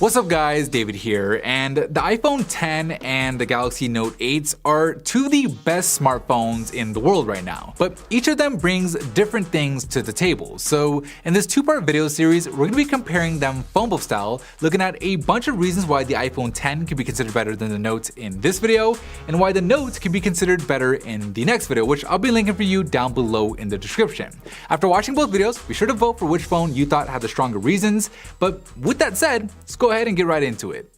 What's up guys, David here, and the iPhone 10 and the Galaxy Note 8 are two of the best smartphones in the world right now, but each of them brings different things to the table. So in this two-part video series, we're going to be comparing them phone book style, looking at a bunch of reasons why the iPhone 10 can be considered better than the Note in this video, and why the Note can be considered better in the next video, which I'll be linking for you down below in the description. After watching both videos, be sure to vote for which phone you thought had the stronger reasons, but with that said, let's go ahead and get right into it.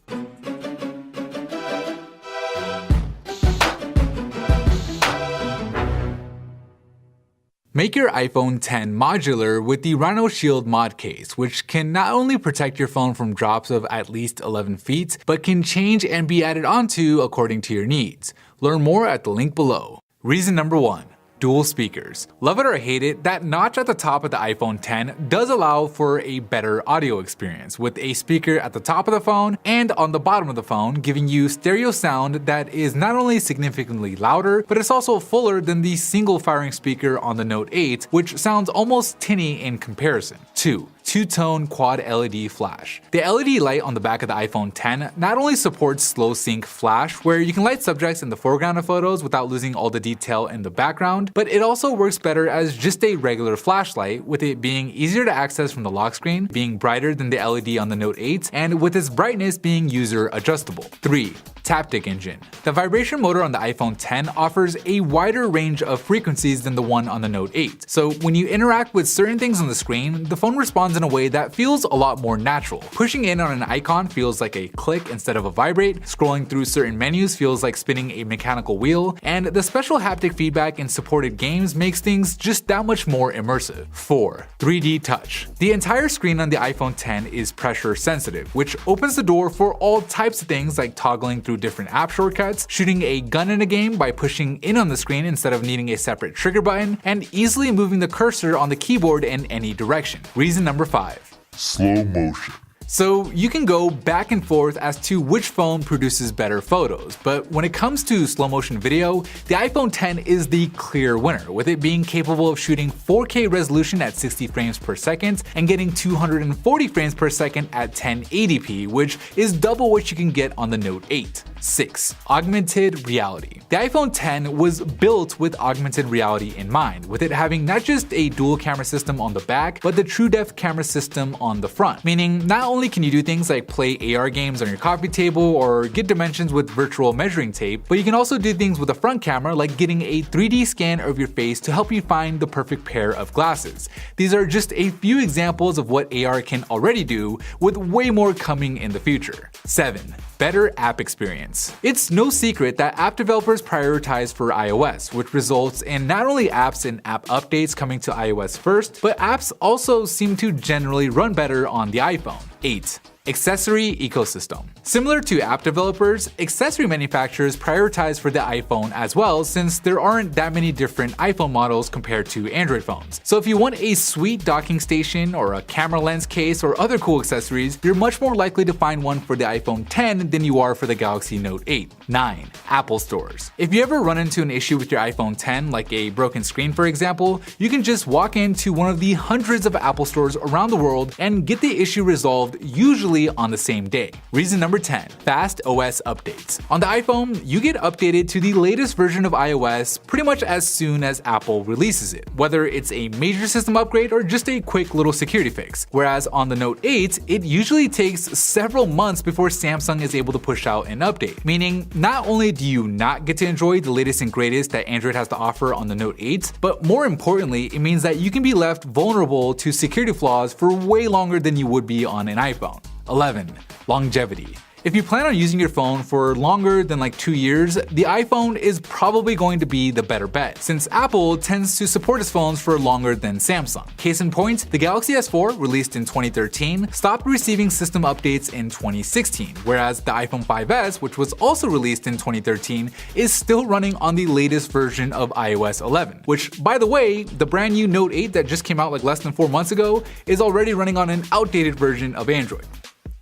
Make your iPhone 10 modular with the Rhino Shield mod case, which can not only protect your phone from drops of at least 11 feet, but can change and be added onto according to your needs. Learn more at the link below. Reason number 1. Dual speakers. Love it or hate it, that notch at the top of the iPhone 10 does allow for a better audio experience, with a speaker at the top of the phone and on the bottom of the phone, giving you stereo sound that is not only significantly louder, but it's also fuller than the single firing speaker on the Note 8, which sounds almost tinny in comparison. 2. Two-tone quad LED flash. The LED light on the back of the iPhone 10 not only supports slow sync flash, where you can light subjects in the foreground of photos without losing all the detail in the background, but it also works better as just a regular flashlight, with it being easier to access from the lock screen, being brighter than the LED on the Note 8, and with its brightness being user adjustable. 3. Taptic engine. The vibration motor on the iPhone 10 offers a wider range of frequencies than the one on the Note 8. So when you interact with certain things on the screen, the phone responds in a way that feels a lot more natural. Pushing in on an icon feels like a click instead of a vibrate, scrolling through certain menus feels like spinning a mechanical wheel, and the special haptic feedback in supported games makes things just that much more immersive. 4. 3D touch. The entire screen on the iPhone 10 is pressure sensitive, which opens the door for all types of things like toggling through different app shortcuts, shooting a gun in a game by pushing in on the screen instead of needing a separate trigger button, and easily moving the cursor on the keyboard in any direction. Reason number 5. Slow motion. So you can go back and forth as to which phone produces better photos, but when it comes to slow motion video, the iPhone 10 is the clear winner, with it being capable of shooting 4K resolution at 60 frames per second and getting 240 frames per second at 1080p, which is double what you can get on the Note 8. 6. Augmented reality. The iPhone 10 was built with augmented reality in mind, with it having not just a dual camera system on the back, but the true depth camera system on the front, meaning not only can you do things like play AR games on your coffee table or get dimensions with virtual measuring tape, but you can also do things with a front camera like getting a 3D scan of your face to help you find the perfect pair of glasses. These are just a few examples of what AR can already do, with way more coming in the future. 7. Better app experience. It's no secret that app developers prioritize for iOS, which results in not only apps and app updates coming to iOS first, but apps also seem to generally run better on the iPhone. 8. Accessory ecosystem. Similar to app developers, accessory manufacturers prioritize for the iPhone as well, since there aren't that many different iPhone models compared to Android phones. So if you want a sweet docking station or a camera lens case or other cool accessories, you're much more likely to find one for the iPhone 10 than you are for the Galaxy Note 8. 9. Apple stores. If you ever run into an issue with your iPhone 10, like a broken screen for example, you can just walk into one of the hundreds of Apple stores around the world and get the issue resolved, usually on the same day. Reason number 10. Fast OS updates. On the iPhone, you get updated to the latest version of iOS pretty much as soon as Apple releases it, whether it's a major system upgrade or just a quick little security fix. Whereas on the Note 8, it usually takes several months before Samsung is able to push out an update, meaning not only do you not get to enjoy the latest and greatest that Android has to offer on the Note 8, but more importantly, it means that you can be left vulnerable to security flaws for way longer than you would be on an iPhone. 11. Longevity. If you plan on using your phone for longer than like 2 years, the iPhone is probably going to be the better bet, since Apple tends to support its phones for longer than Samsung. Case in point, the Galaxy S4, released in 2013, stopped receiving system updates in 2016, whereas the iPhone 5S, which was also released in 2013, is still running on the latest version of iOS 11, which, by the way, the brand new Note 8 that just came out like less than 4 months ago is already running on an outdated version of Android.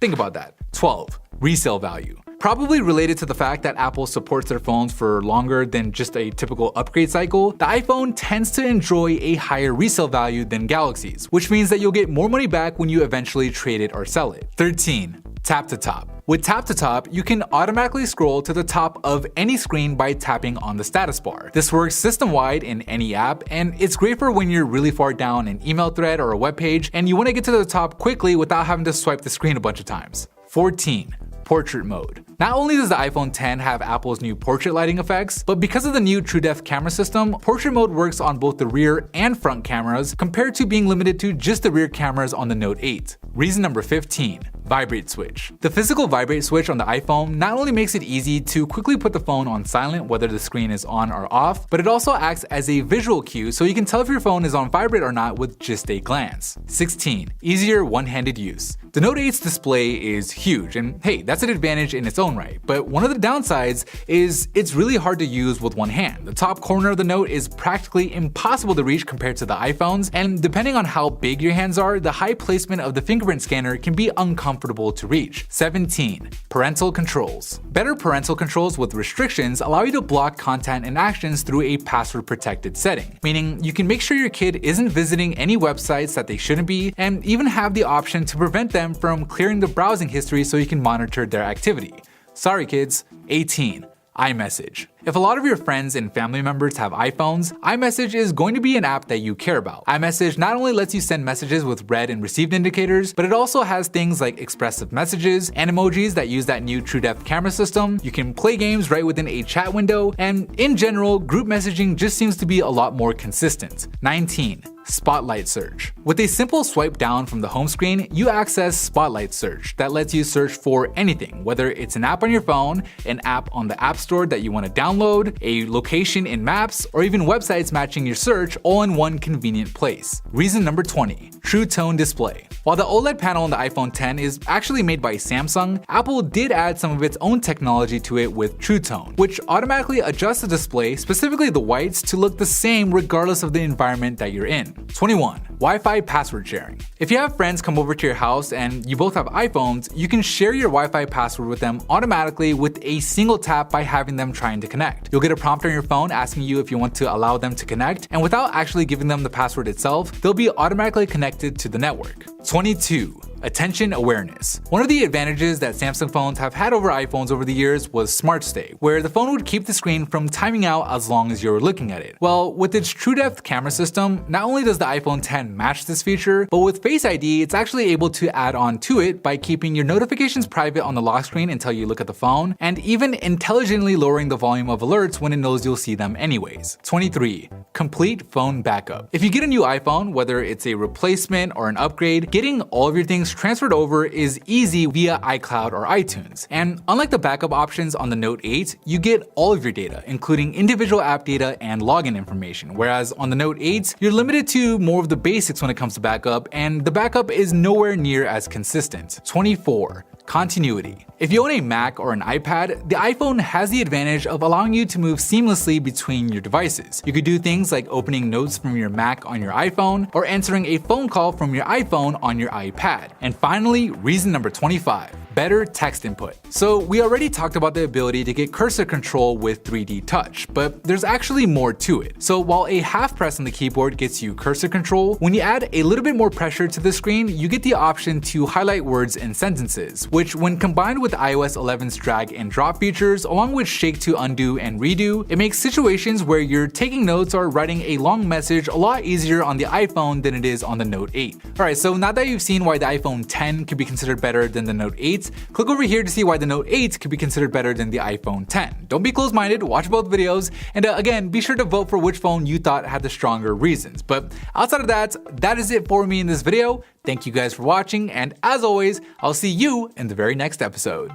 Think about that. 12. Resale value. Probably related to the fact that Apple supports their phones for longer than just a typical upgrade cycle, the iPhone tends to enjoy a higher resale value than Galaxies, which means that you'll get more money back when you eventually trade it or sell it. 13. Tap to top. With tap to top, you can automatically scroll to the top of any screen by tapping on the status bar. This works system-wide in any app, and it's great for when you're really far down an email thread or a web page and you want to get to the top quickly without having to swipe the screen a bunch of times. 14. Portrait mode. Not only does the iPhone X have Apple's new portrait lighting effects, but because of the new TrueDepth camera system, portrait mode works on both the rear and front cameras compared to being limited to just the rear cameras on the Note 8. Reason number 15. Vibrate switch. The physical vibrate switch on the iPhone not only makes it easy to quickly put the phone on silent whether the screen is on or off, but it also acts as a visual cue so you can tell if your phone is on vibrate or not with just a glance. 16. Easier one-handed use. The Note 8's display is huge, and hey, that's an advantage in its own right, but one of the downsides is it's really hard to use with one hand. The top corner of the Note is practically impossible to reach compared to the iPhones, and depending on how big your hands are, the high placement of the fingerprint scanner can be uncomfortable to reach. 17. Parental controls. Better parental controls with restrictions allow you to block content and actions through a password-protected setting, meaning you can make sure your kid isn't visiting any websites that they shouldn't be, and even have the option to prevent them from clearing the browsing history so you can monitor their activity. Sorry kids. 18. iMessage. If a lot of your friends and family members have iPhones, iMessage is going to be an app that you care about. iMessage not only lets you send messages with read and received indicators, but it also has things like expressive messages and emojis that use that new TrueDepth camera system. You can play games right within a chat window, and in general, group messaging just seems to be a lot more consistent. 19. Spotlight search. With a simple swipe down from the home screen, you access Spotlight search that lets you search for anything, whether it's an app on your phone, an app on the App Store that you want to download, a location in Maps, or even websites matching your search all in one convenient place. Reason number 20. True Tone display. While the OLED panel on the iPhone X is actually made by Samsung, Apple did add some of its own technology to it with True Tone, which automatically adjusts the display, specifically the whites, to look the same regardless of the environment that you're in. 21. Wi-Fi password sharing. If you have friends come over to your house and you both have iPhones, you can share your Wi-Fi password with them automatically with a single tap by having them trying to connect. You'll get a prompt on your phone asking you if you want to allow them to connect, and without actually giving them the password itself, they'll be automatically connected to the network. 22. Attention awareness. One of the advantages that Samsung phones have had over iPhones over the years was Smart Stay, where the phone would keep the screen from timing out as long as you're looking at it. Well, with its TrueDepth camera system, not only does the iPhone X match this feature, but with Face ID, it's actually able to add on to it by keeping your notifications private on the lock screen until you look at the phone, and even intelligently lowering the volume of alerts when it knows you'll see them anyways. 23. Complete phone backup. If you get a new iPhone, whether it's a replacement or an upgrade, getting all of your things transferred over is easy via iCloud or iTunes. And unlike the backup options on the Note 8, you get all of your data, including individual app data and login information, whereas on the Note 8, you're limited to more of the basics when it comes to backup, and the backup is nowhere near as consistent. 24. Continuity. If you own a Mac or an iPad, the iPhone has the advantage of allowing you to move seamlessly between your devices. You could do things like opening notes from your Mac on your iPhone, or answering a phone call from your iPhone on your iPad. And finally, reason number 25. Better text input. So we already talked about the ability to get cursor control with 3D touch, but there's actually more to it. So while a half press on the keyboard gets you cursor control, when you add a little bit more pressure to the screen, you get the option to highlight words and sentences, which when combined with iOS 11's drag and drop features, along with shake to undo and redo, it makes situations where you're taking notes or writing a long message a lot easier on the iPhone than it is on the Note 8. Alright, so now that you've seen why the iPhone X could be considered better than the Note 8, click over here to see why the Note 8 could be considered better than the iPhone X. Don't be closed-minded, watch both videos, and again, be sure to vote for which phone you thought had the stronger reasons. But outside of that, that is it for me in this video. Thank you guys for watching, and as always, I'll see you in the very next episode.